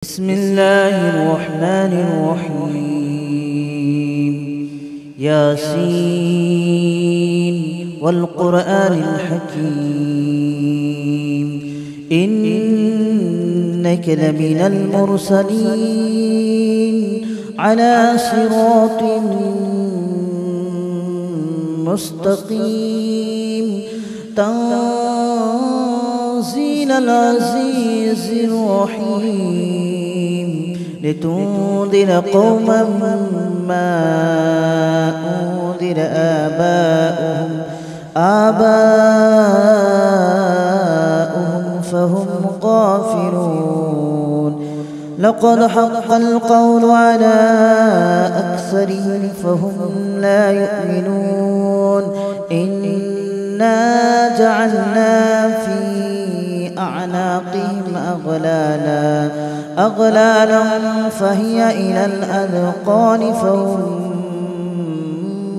بسم الله الرحمن الرحيم. ياسين والقرآن الحكيم إنك لمن المرسلين على صراط مستقيم تنزيل العزيز الرحيم لتنذر قوما ما أنذر آباؤهم فهم غافلون. لقد حق القول على أكثرهم فهم لا يؤمنون. إنا جعلنا في أعناقهم أغلالا فهي إلى الأذقان فهم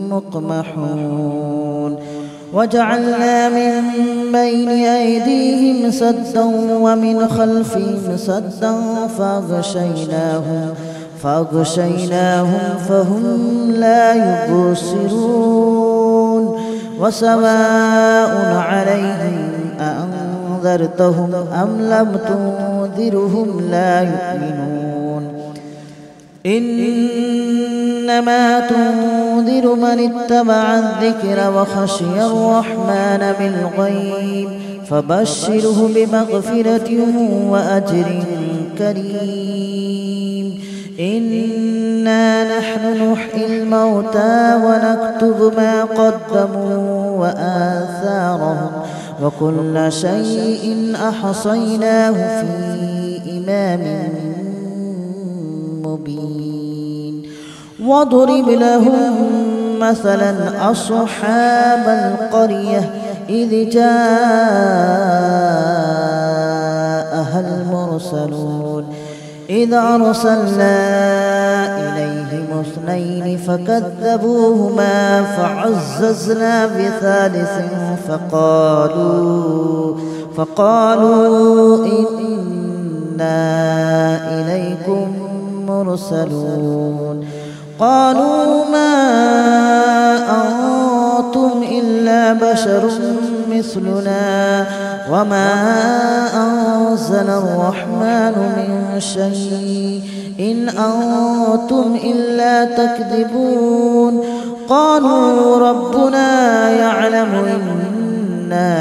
مقمحون. وجعلنا من بين أيديهم سدا ومن خلفهم سدا فأغشيناهم فهم لا يبصرون. وسواء عليهم أأنذرتهم أم لم تنذرهم لا يؤمنون. إنما تنذر من اتبع الذكر وخشي الرحمن بالغيب فبشره بمغفرة وأجر كريم. إنا نحن نحيي الموتى ونكتب ما قدموا وآثارهم وكل شيء أحصيناه في إمام مبين. واضرب لهم مثلا أصحاب القرية إذ جاءها المرسلون إذ أرسلنا إليهم اثنين فكذبوهما فعززنا بثالث فقالوا إنا إليكم مرسلون. قالوا ما أنتم إلا بشر مثلنا وما أنزل الرحمن من شيء إن أنتم إلا تكذبون. قالوا ربنا يعلم إنا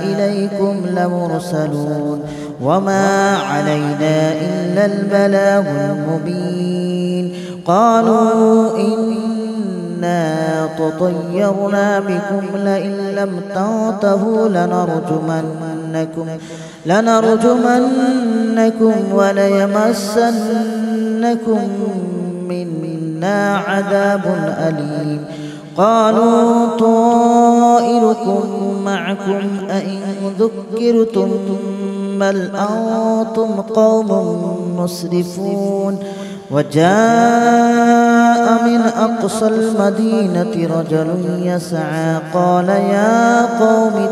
إليكم لمرسلون وما علينا إلا البلاغ المبين. قالوا إنا تطيرنا بكم لئن لم تنتهوا لنرجمنكم وليمسنكم منا عذاب أليم. قالوا طائركم معكم أئن ذكرتم بل أنتم قوم مسرفون. وجاء من أقصى المدينة رجل يسعى قال يا قوم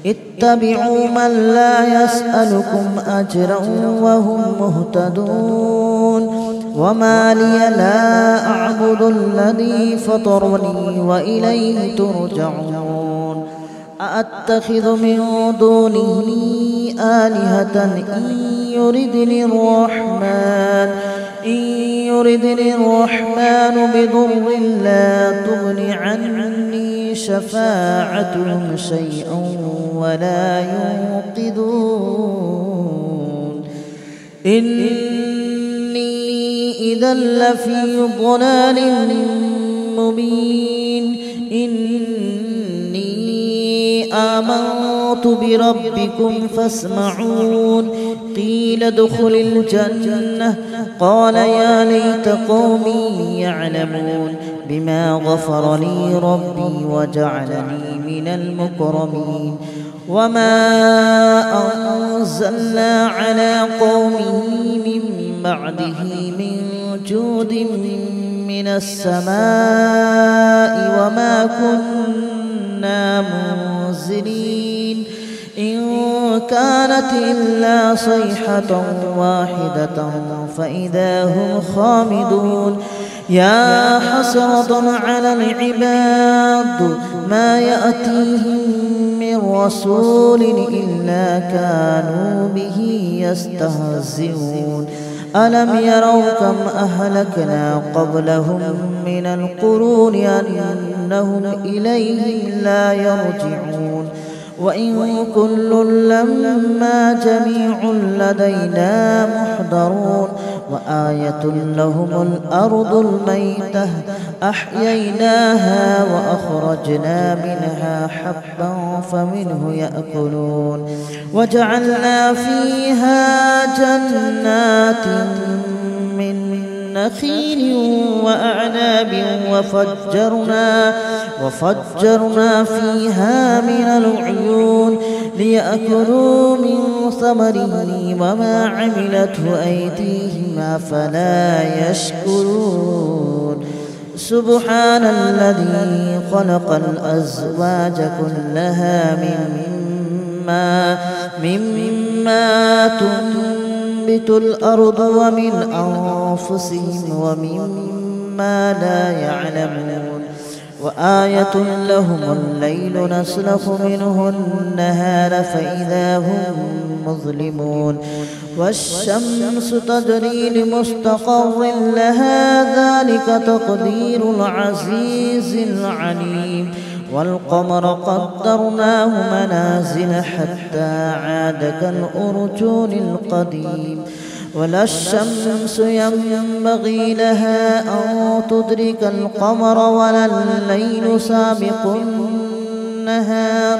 اتبعوا من لا يسألكم أجرا وهم مهتدون. وما لي لا أعبد الذي فطرني وإليه ترجعون. أأتخذ من دونه آلهة إن يردني الرحمن بضر لا تغن عني شفاعتهم شيئا ولا ينقذون. إني إذا لفي ضلال مبين. إني آمنت بربكم فاسمعون. قيل ادخل الجنة قال يا ليت قومي يعلمون بما غفر لي ربي وجعلني من المكرمين. وما أنزلنا على قومه من بعده من جود من السماء وما كنا منزلين. إن كانت إلا صيحة واحدة فإذا هم خامدون يا حسرة على العباد ما يأتيهم من رسول إلا كانوا به يستهزئون ألم يروا كم أهلكنا قبلهم من القرون أنهم إليهم لا يرجعون وإن كل لما جميع لدينا محضرون وآية لهم الأرض الميتة أحييناها وأخرجنا منها حبا فمنه يأكلون وجعلنا فيها جنات من نخيل وأعناب وفجرنا فيها من العيون ليأكلوا من ثمره وما عملته أيديهم أفلا يشكرون سبحان الذي خلق الأزواج كلها مما تنبت الأرض ومن أنفسهم ومما لا يعلمون وآية لهم الليل نسلخ منه النهار فإذا هم مظلمون والشمس تجري لمستقر لها ذلك تقدير العزيز العليم والقمر قدرناه منازل حتى عاد كالأرجون القديم ولا الشمس ينبغي لها أن تدرك القمر ولا الليل سابق النهار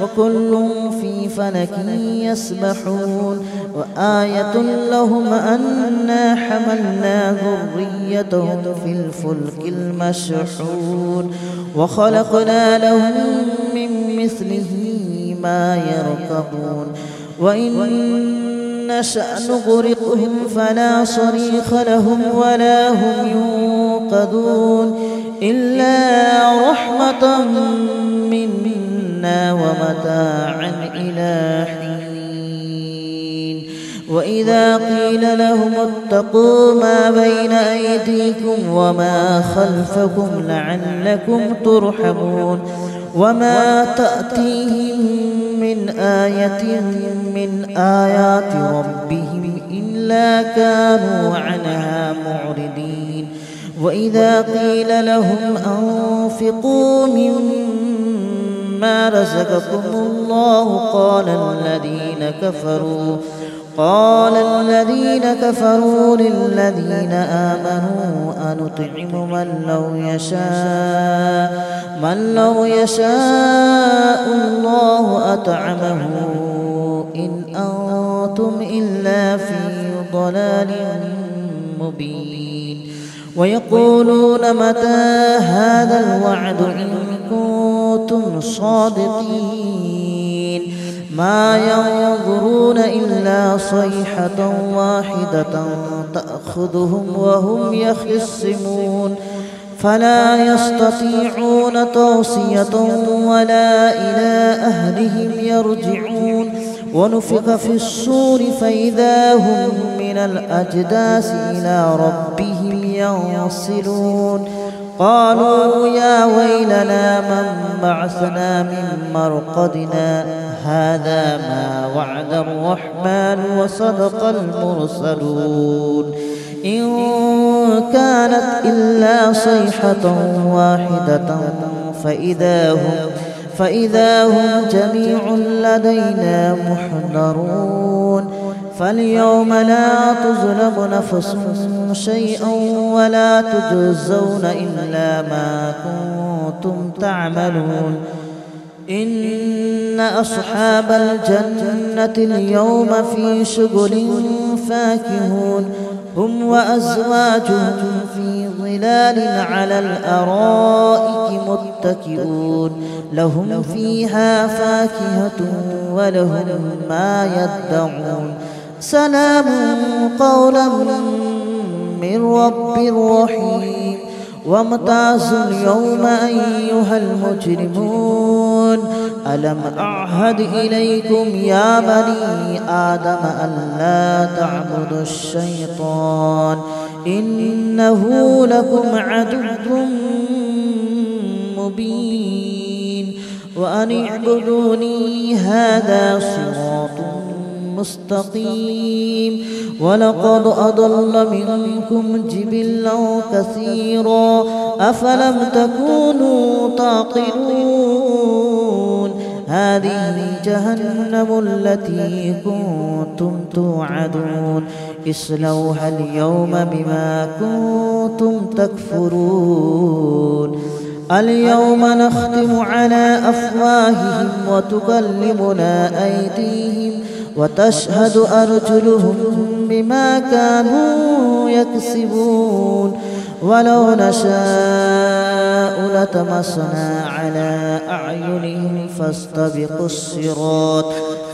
وكل في فلك يسبحون وآية لهم أنا حملنا ذريتهم في الفلك المشحون وخلقنا لهم من مثله ما يركبون وإن نشأ نغرقهم فلا صريخ لهم ولا هم ينقذون إلا رحمة منا ومتاعا إلى حين وإذا قيل لهم اتقوا ما بين أيديكم وما خلفكم لعلكم ترحمون وما تأتيهم من آية من آيات ربهم إلا كانوا عنها معرضين وإذا قيل لهم أنفقوا مما رزقكم الله قال الذين كفروا للذين آمنوا أنطعم من لو يشاء الله أطعمه إن أنتم إلا في ضلال مبين ويقولون متى هذا الوعد إن كنتم صادقين ما ينظرون إلا صيحة واحدة تأخذهم وهم يخصمون فلا يستطيعون توصية ولا إلى أهلهم يرجعون ونفخ في الصور فإذا هم من الأجداث إلى ربهم ينسلون قالوا يا ويلنا من بعثنا من مرقدنا هذا ما وعد الرحمن وصدق المرسلون إن كانت إلا صيحة واحدة فإذا هم جميع لدينا محضرون فاليوم لا تظلم نفس شيئا ولا تجزون إلا ما كنتم تعملون إن أصحاب الجنة اليوم في شغل فاكهون هم وأزواجهم في ظلال على الأرائك متكئون لهم فيها فاكهة ولهم ما يدعون سلام قولا من رب رحيم وامتازوا اليوم أيها المجرمون ألم أعهد إليكم يا بني آدم ألا تعبدوا الشيطان إنه لكم عدو مبين وأن اعبدوني هذا صراط مستقيم ولقد أضل منكم جبلا كثيرا أفلم تكونوا تعقلون هذه جهنم التي كنتم توعدون اصلوها اليوم بما كنتم تكفرون اليوم نختم على أفواههم وتكلمنا أيديهم وتشهد أرجلهم بما كانوا يكسبون ولو نشاء لطمسنا على أعينهم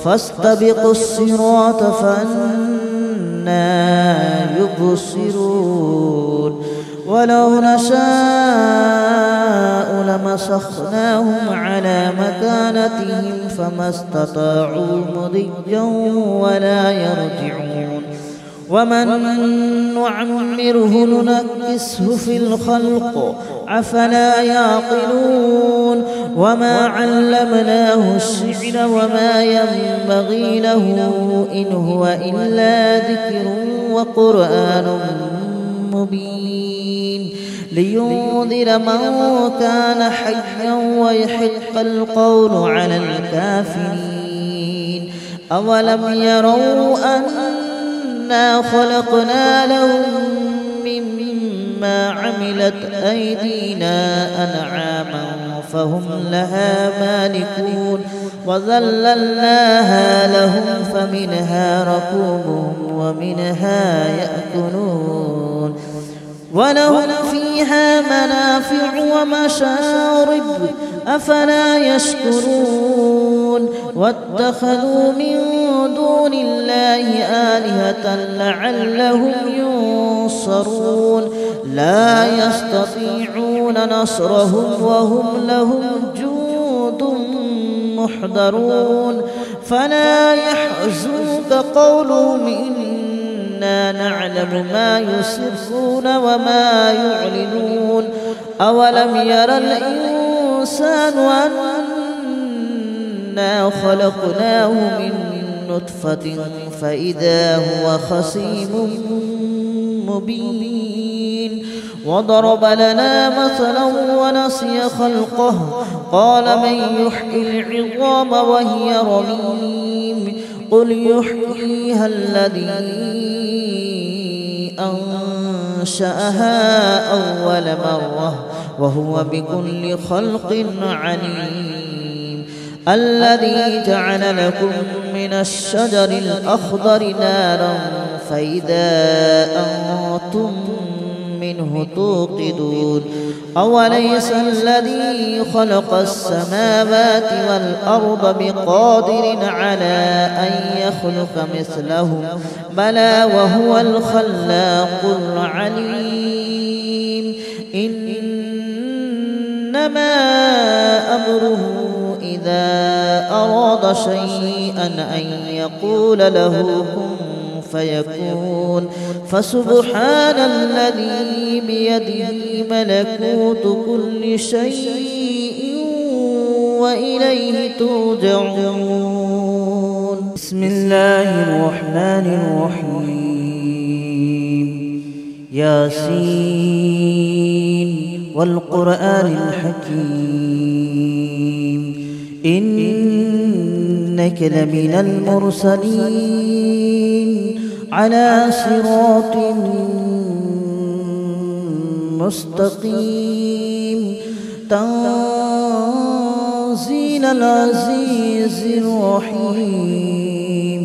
فاستبقوا الصراط فأنى يبصرون ولو نشاء لمسخناهم على مكانتهم فما استطاعوا مضيا ولا يرجعون ومن نعمره ننكسه في الخلق أفلا يعقلون وما علمناه الشعر وما ينبغي له إن هو إلا ذكر وقرآن مبين لينذر من كان حيا ويحق القول على الكافرين أولم يروا أنا خلقنا لهم مما عملت أيدينا أنعاما فهم لها مالكون وذللناها لهم فمنها ركوبهم ومنها يأكلون ولهم فيها منافع ومشارب أفلا يشكرون واتخذوا من دون الله آلهة لعلهم ينصرون لا يستطيعون نصرهم وهم لهم جند محضرون فلا يحزنك قولهم إنا نعلم ما يسرون وما يعلنون أولم ير الإنسان أنا خلقناه من نطفة فإذا هو خصيم مبين وضرب لنا مثلا ونسي خلقه قال من يحيي العظام وهي رميم قل يحييها الذي أنشأها أول مرة وهو بكل خلق عليم الذي جعل لكم من الشجر الأخضر نارا فإذا أنتم منه توقدون أوليس الذي خلق السماوات والأرض بقادر على أن يخلق مثلهم بلى وهو الخلاق العليم إنما أمره إذا أراد شيئا أن يقول له كن فيكون فسبحان الذي بيده ملكوت كل شيء وإليه ترجعون بسم الله الرحمن الرحيم ياسين والقرآن الحكيم إنك لمن المرسلين على صراط مستقيم تنزيل العزيز الرحيم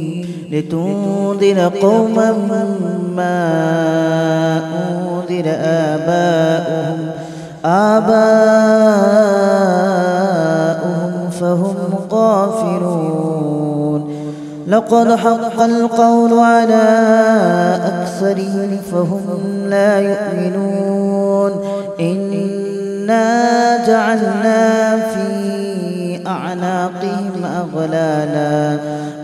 لتنذر قوما ما أنذر آباؤهم فهم غافلون لقد حق القول على أكثرهم فهم لا يؤمنون إنا جعلنا في أعناقهم أعناقهم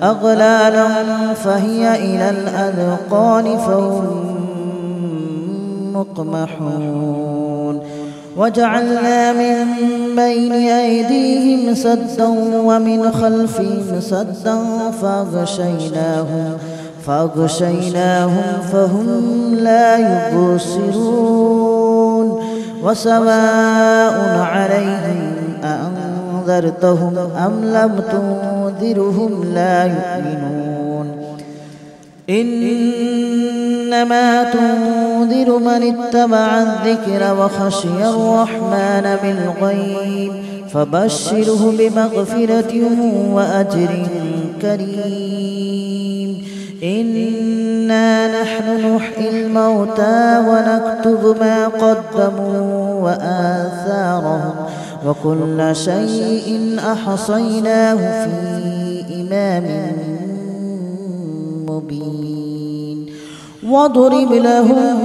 أغلالا فهي إلى الأذقان فهم مقمحون وجعلنا من بين أيديهم سدا ومن خلفهم سدا فأغشيناهم فهم لا يبصرون وسواء عليهم أأنذرتهم أم لم تنذرهم لا يؤمنون إنما تنذر من اتبع الذكر وخشي الرحمن بالغيب فبشره بمغفرة وأجر كريم إنا نحن نحيي الموتى ونكتب ما قدموا وآثارهم وكل شيء أحصيناه في إمام مبين واضرب لهم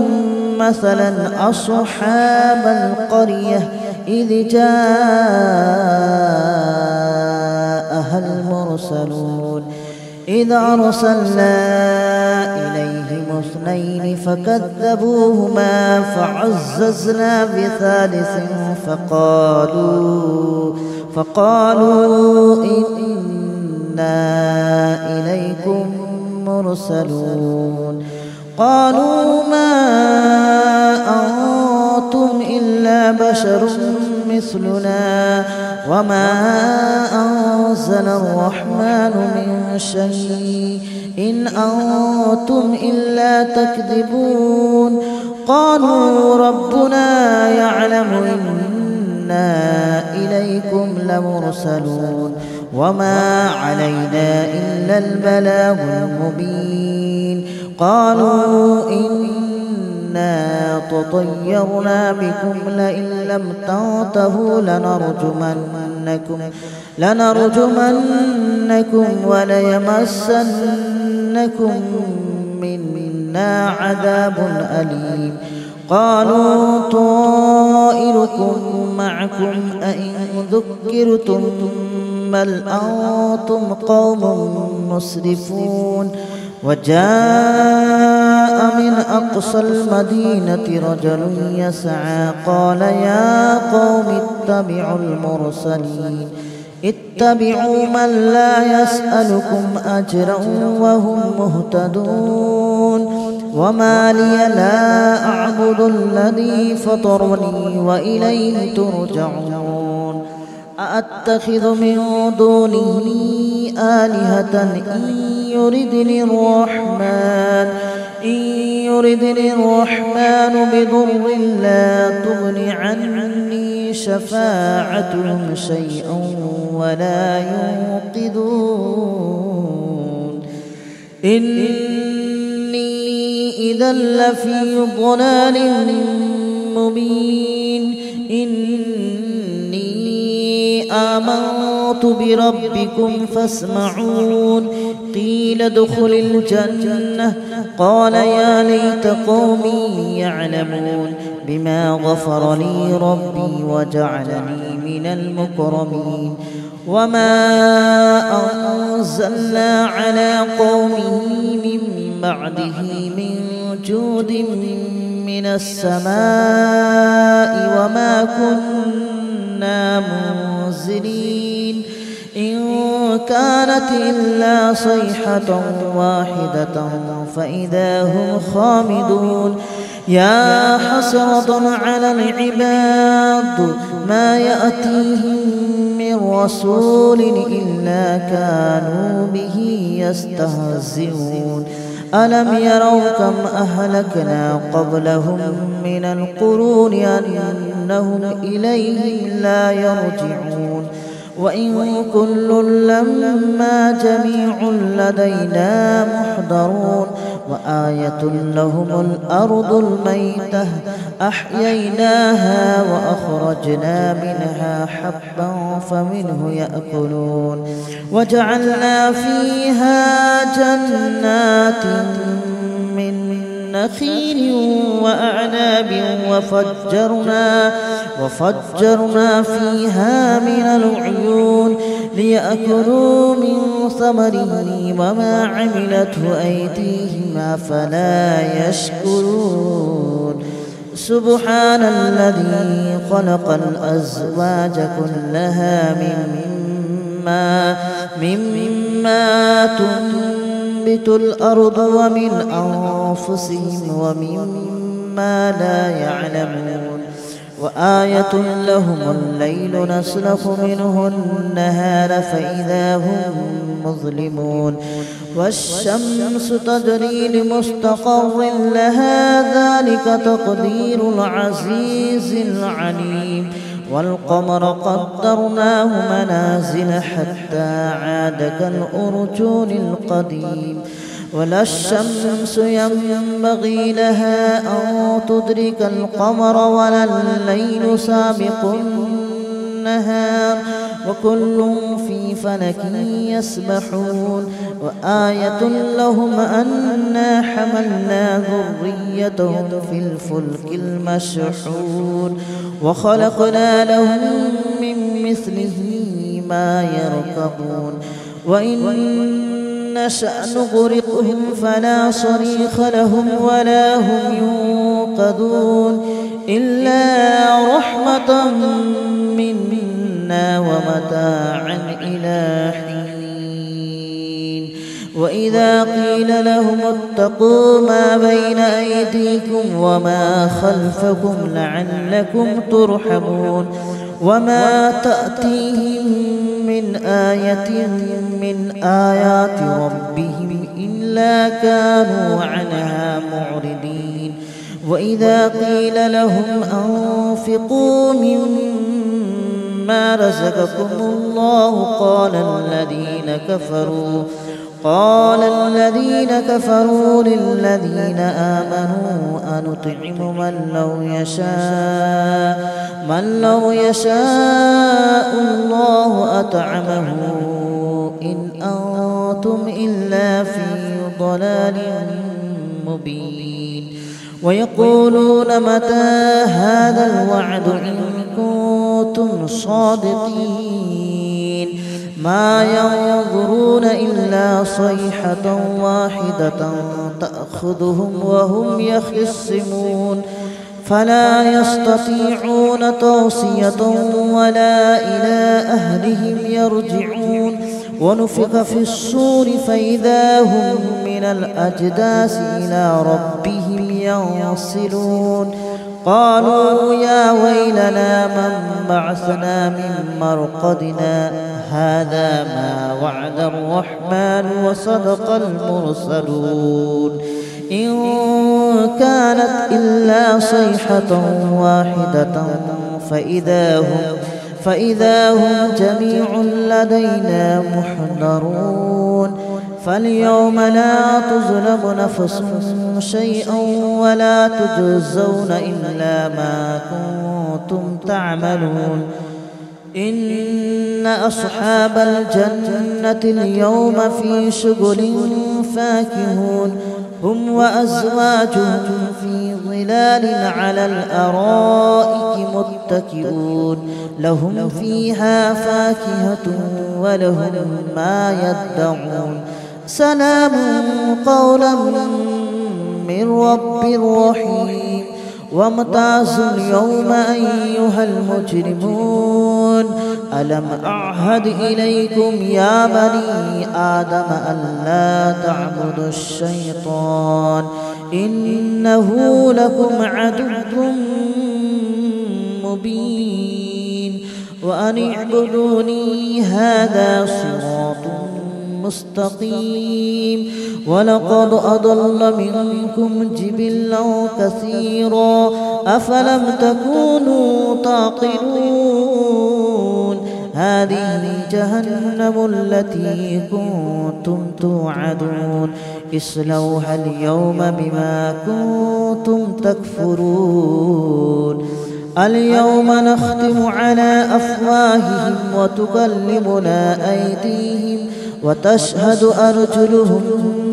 مثلا أصحاب القرية إذ جاءها المرسلون إذ أرسلنا إليهم اثنين فكذبوهما فعززنا بثالث فقالوا إنا إليكم مرسلون قالوا ما أنتم إلا بشر مثلنا وما أنزل الرحمن من شيء إن أنتم إلا تكذبون قالوا ربنا يعلم إنا إليكم لمرسلون وما علينا إلا البلاغ المبين قالوا إنا تطيرنا بكم لئن لم تنتهوا لنرجمنكم وليمسنكم منا عذاب أليم قالوا طائركم معكم أئن ذكرتم بل أنتم قوم مسرفون وجاء من أقصى المدينة رجل يسعى قال يا قوم اتبعوا من لا يسألكم أجرا وهم مهتدون وما لي لا أعبد الذي فطرني وإليه ترجعون أأتخذ من دونه آلهة إن يردني الرحمن بضر لا تغن عني شفاعتهم شيئا ولا ينقذون إني إذا لفي ضلال مبين إني آمنت بربكم فاسمعون قيل ادخل الجنة قال يا ليت قومي يعلمون بما غفر لي ربي وجعلني من المكرمين وما أنزلنا على قومه من بعده من جود من السماء وما كنا منزلين إن كانت إلا صيحة واحدة فإذا هم خامدون يا حسرة على العباد ما يأتيهم من رسول إلا كانوا به يستهزئون ألم يروا كم أهلكنا قبلهم من القرون أنهم إليهم لا يرجعون وإن كل لما جميع لدينا محضرون وآية لهم الأرض الميتة أحييناها وأخرجنا منها حبا فمنه يأكلون وجعلنا فيها جنات من نخيل وأعناب وفجرنا فيها من العيون ليأكلوا من ثمره وما عملته أيديهم أفلا يشكرون سبحان الذي خلق الأزواج كلها مما تنبت الأرض ومن أنفسهم ومما لا يعلمون وآية لهم الليل نسلخ منه النهار فإذا هم مظلمون والشمس تجري لمستقر لها ذلك تقدير العزيز العليم والقمر قدرناه منازل حتى عاد كالأرجون القديم ولا الشمس ينبغي لها أن تدرك القمر ولا الليل سابق النهار وكل في فلك يسبحون وآية لهم أنا حملنا ذريتهم في الفلك المشحون وخلقنا لهم من مثله ما يركبون وإن نشأ نغرقهم فلا صريخ لهم ولا هم ينقذون إلا رحمة منا ومتاعا إلى حين وإذا قيل لهم اتقوا ما بين أيديكم وما خلفكم لعلكم ترحمون وما تأتيهم من آية من آيات ربهم إلا كانوا عنها معرضين وإذا قيل لهم أنفقوا مما رزقكم الله قال الذين كفروا للذين آمنوا أنطعم من لو يشاء الله أطعمه إن أنتم إلا في ضلال مبين ويقولون متى هذا الوعد إن كنتم صادقين ما ينظرون إلا صيحة واحدة تأخذهم وهم يخصمون فلا يستطيعون توصية ولا إلى أهلهم يرجعون ونفخ في الصور فإذا هم من الأجداث إلى ربهم ينصلون قالوا يا ويلنا من بعثنا من مرقدنا هذا ما وعد الرحمن وصدق المرسلون إن كانت إلا صيحة واحدة فإذا هم جميع لدينا محضرون فاليوم لا تظلم نفس شيئا ولا تجزون إلا ما كنتم تعملون إن أصحاب الجنة اليوم في شغل فاكهون هم وأزواجهم في ظلال على الأرائك متكئون لهم فيها فاكهة ولهم ما يدعون سلام قولا من رب رحيم وامتازوا اليوم أيها المجرمون ألم أعهد إليكم يا بني آدم ألا تعبدوا الشيطان إنه لكم عدو مبين وأن اعبدوني هذا صراط مستقيم ولقد أضل منكم جبلا كثيرا أفلم تكونوا تعقلون هذه جهنم التي كنتم توعدون اصلوها اليوم بما كنتم تكفرون اليوم نختم على أفواههم وتكلمنا أيديهم وتشهد أرجلهم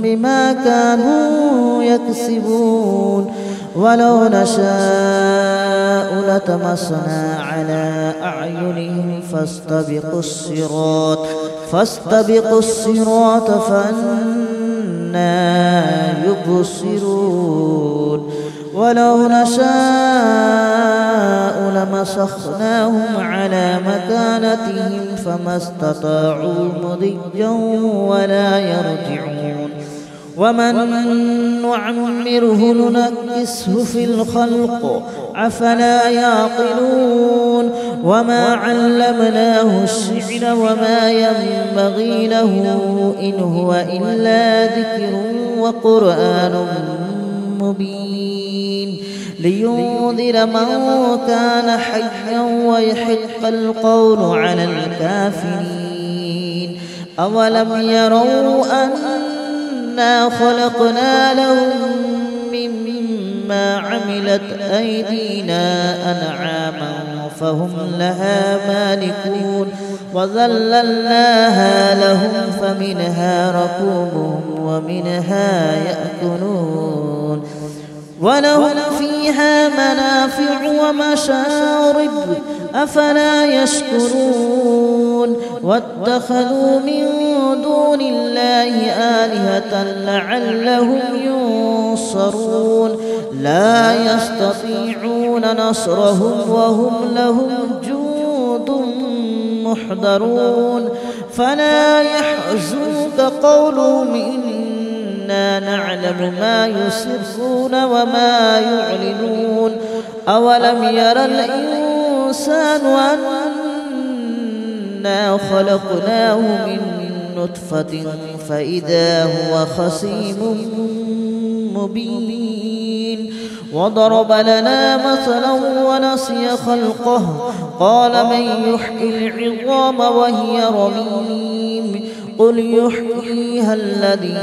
بما كانوا يكسبون ولو نشاء لطمسنا على أعينهم فاستبقوا الصراط فأنى يبصرون ولو نشاء لمسخناهم على مكانتهم فما استطاعوا مضيا ولا يرجعون ومن نعمره ننكسه في الخلق أفلا يعقلون وما علمناه الشعر وما ينبغي له إن هو إلا ذكر وقرآن مبين لينذر من كان حيا ويحق القول على الكافرين أولم يروا أنا خلقنا لهم مما عملت أيدينا أنعاما فهم لها مالكون وذللناها لهم فمنها ركوبهم ومنها يأكلون ولهم فيها منافع ومشارب أفلا يشكرون واتخذوا من دون الله آلهة لعلهم ينصرون لا يستطيعون نصرهم وهم لهم جند محضرون فلا يحزنك قولهم إنا نعلم ما يسرون وما يعلنون أولم ير الإنسان أنا خلقناه من نطفة فإذا هو خصيم مبين وضرب لنا مثلا ونسي خلقه قال من يحيي العظام وهي رميم قل يحييها الذي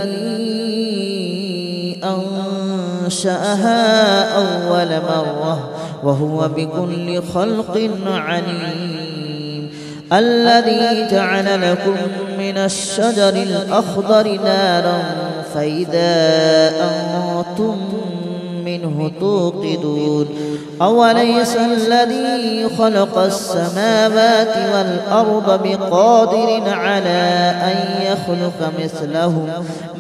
أنشأها أول مرة وهو بكل خلق عليم الذي جعل لكم من الشجر الأخضر نارا فإذا أنتم منه توقدون أوليس الذي خلق السماوات والأرض بقادر على أن يخلق مثلهم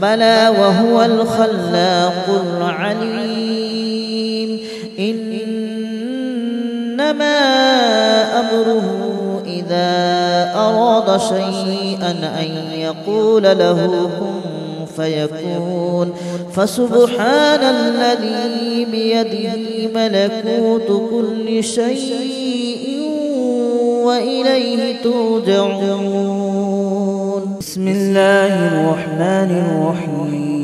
بلى وهو الخلاق العليم إنما أمره إذا أراد شيئا أن يقول له كن فيكون فسبحان الذي بيده ملكوت كل شيء وإليه ترجعون بسم الله الرحمن الرحيم